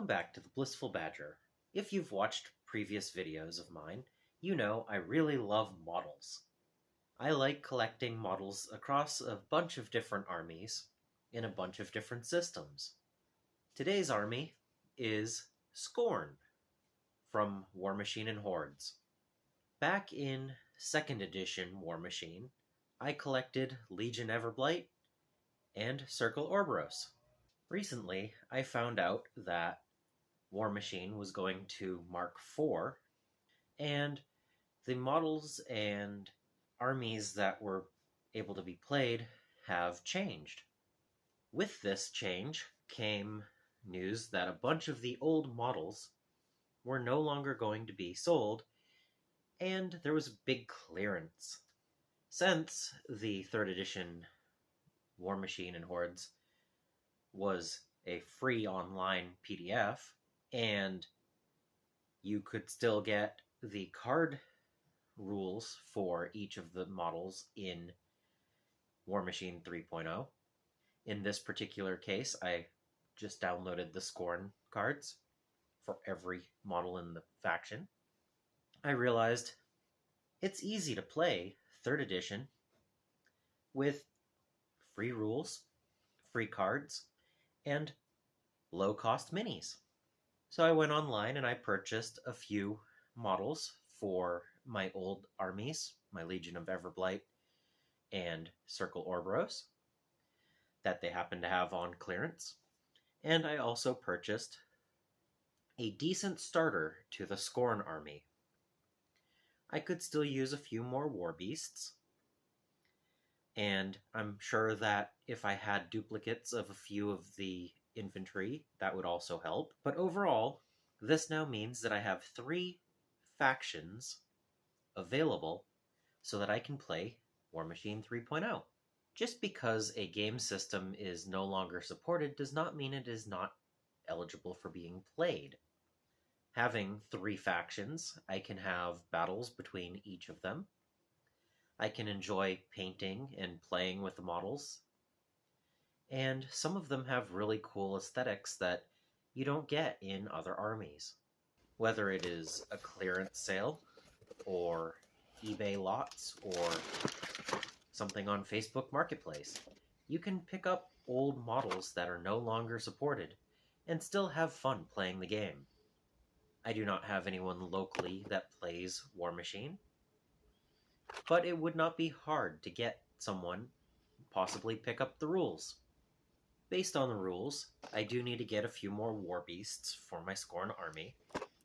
back to the Blissful Badger. If you've watched previous videos of mine, you know I really love models. I like collecting models across a bunch of different armies in a bunch of different systems. Today's army is Skorne from Warmachine and Hordes. Back in 2nd edition Warmachine, I collected Legion Everblight and Circle Orboros. Recently, I found out that Warmachine was going to Mark IV, and the models and armies that were able to be played have changed. With this change came news that a bunch of the old models were no longer going to be sold, and there was a big clearance. Since the 3rd edition Warmachine and Hordes was a free online PDF, and you could still get the card rules for each of the models in Warmachine 3.0. In this particular case, I just downloaded the Skorne cards for every model in the faction. I realized it's easy to play 3rd edition with free rules, free cards, and low-cost minis. So I went online and I purchased a few models for my old armies, my Legion of Everblight and Circle Orboros, that they happened to have on clearance. And I also purchased a decent starter to the Skorne army. I could still use a few more war beasts, and I'm sure that if I had duplicates of a few of the infantry, that would also help. But overall, this now means that I have 3 factions available so that I can play Warmachine 3.0. Just because a game system is no longer supported does not mean it is not eligible for being played. Having 3 factions, I can have battles between each of them. I can enjoy painting and playing with the models. And some of them have really cool aesthetics that you don't get in other armies. Whether it is a clearance sale, or eBay lots, or something on Facebook Marketplace, you can pick up old models that are no longer supported and still have fun playing the game. I do not have anyone locally that plays Warmachine, but it would not be hard to get someone possibly pick up the rules. Based on the rules, I do need to get a few more war beasts for my Skorne army.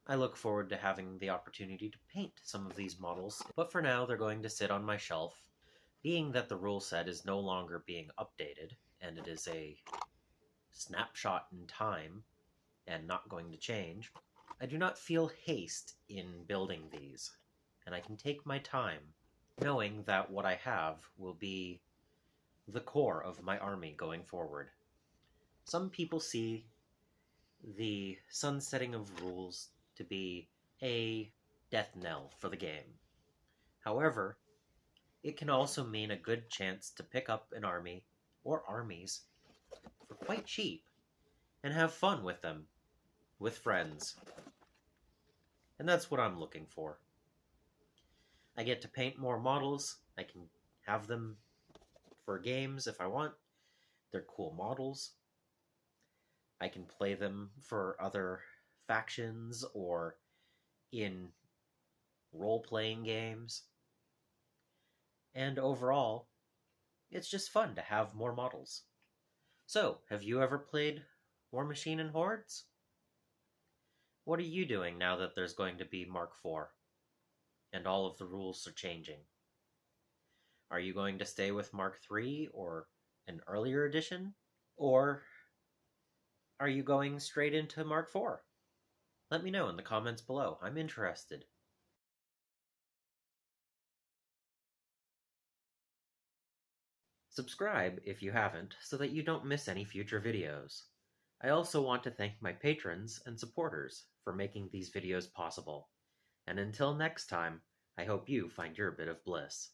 I look forward to having the opportunity to paint some of these models, but for now they're going to sit on my shelf. Being that the rule set is no longer being updated, and it is a snapshot in time and not going to change, I do not feel haste in building these, and I can take my time, knowing that what I have will be the core of my army going forward. Some people see the sunsetting of rules to be a death knell for the game. However, it can also mean a good chance to pick up an army, or armies, for quite cheap, and have fun with them, with friends. And that's what I'm looking for. I get to paint more models, I can have them for games if I want. They're cool models. I can play them for other factions or in role-playing games. And overall, it's just fun to have more models. So, have you ever played Warmachine and Hordes? What are you doing now that there's going to be Mark IV, and all of the rules are changing? Are you going to stay with Mark III or an earlier edition? Or are you going straight into Mark IV? Let me know in the comments below. I'm interested. Subscribe if you haven't, so that you don't miss any future videos. I also want to thank my patrons and supporters for making these videos possible. And until next time, I hope you find your bit of bliss.